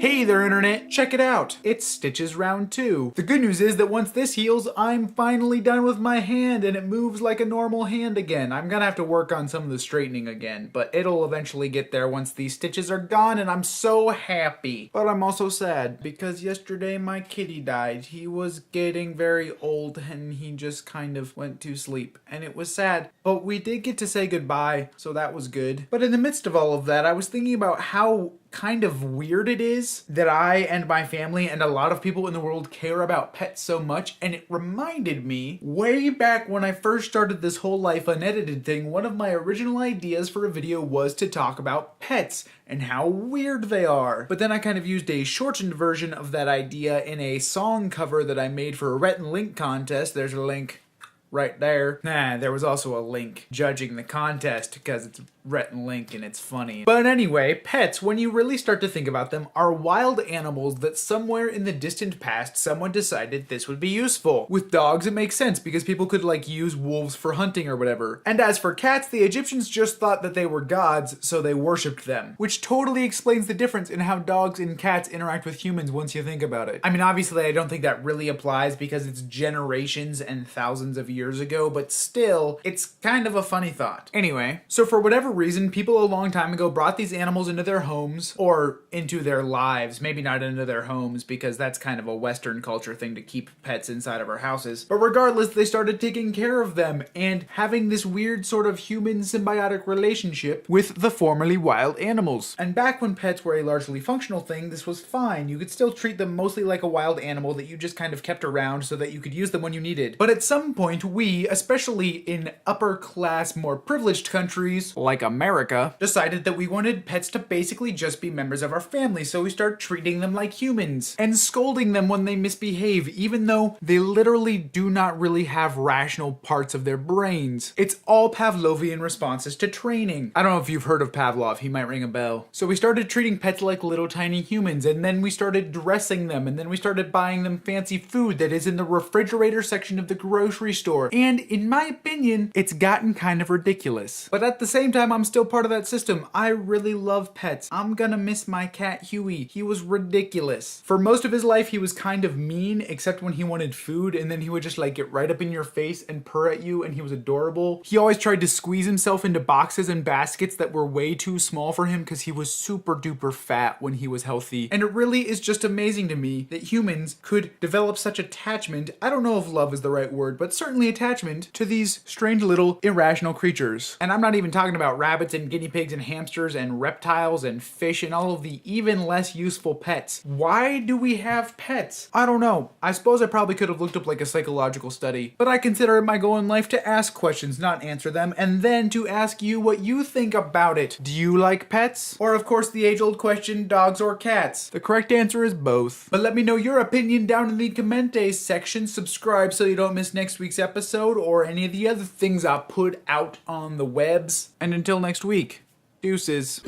Hey there, internet! Check it out! It's stitches round 2. The good news is that once this heals, I'm finally done with my hand and it moves like a normal hand again. I'm gonna have to work on some of the straightening again, but it'll eventually get there once these stitches are gone, and I'm so happy. But I'm also sad because yesterday my kitty died. He was getting very old and he just kind of went to sleep, and it was sad. But we did get to say goodbye, so that was good. But in the midst of all of that, I was thinking about how kind of weird it is that I and my family and a lot of people in the world care about pets so much, and it reminded me way back when I first started this whole life unedited thing, one of my original ideas for a video was to talk about pets and how weird they are. But then I kind of used a shortened version of that idea in a song cover that I made for a Rhett and Link contest. There's a link right there. There was also a link judging the contest because it's Rhett and Link and it's funny. But anyway, pets, when you really start to think about them, are wild animals that somewhere in the distant past someone decided this would be useful. With dogs it makes sense because people could like use wolves for hunting or whatever. And as for cats, the Egyptians just thought that they were gods, so they worshipped them. Which totally explains the difference in how dogs and cats interact with humans once you think about it. I mean, obviously I don't think that really applies because it's generations and thousands of years ago, but still, it's kind of a funny thought. Anyway, so for whatever reason, people a long time ago brought these animals into their homes, or into their lives, maybe not into their homes because that's kind of a Western culture thing to keep pets inside of our houses. But regardless, they started taking care of them and having this weird sort of human symbiotic relationship with the formerly wild animals. And back when pets were a largely functional thing, this was fine. You could still treat them mostly like a wild animal that you just kind of kept around so that you could use them when you needed. But at some point, we, especially in upper class, more privileged countries like America, decided that we wanted pets to basically just be members of our family, so we started treating them like humans and scolding them when they misbehave, even though they literally do not really have rational parts of their brains. It's all Pavlovian responses to training. I don't know if you've heard of Pavlov, he might ring a bell. So we started treating pets like little tiny humans, and then we started dressing them, and then we started buying them fancy food that is in the refrigerator section of the grocery store. And in my opinion, it's gotten kind of ridiculous. But at the same time, I'm still part of that system. I really love pets. I'm gonna miss my cat Huey. He was ridiculous. For most of his life, he was kind of mean, except when he wanted food, and then he would just like get right up in your face and purr at you, and he was adorable. He always tried to squeeze himself into boxes and baskets that were way too small for him because he was super duper fat when he was healthy. And it really is just amazing to me that humans could develop such attachment, I don't know if love is the right word, but certainly attachment to these strange little irrational creatures. And I'm not even talking about rabbits and guinea pigs and hamsters and reptiles and fish and all of the even less useful pets. Why do we have pets? I don't know. I suppose I probably could have looked up like a psychological study, but I consider it my goal in life to ask questions, not answer them, and then to ask you what you think about it. Do you like pets? Or of course the age-old question, dogs or cats? The correct answer is both. But let me know your opinion down in the commentes section. Subscribe so you don't miss next week's episode or any of the other things I put out on the webs. And until next week, deuces.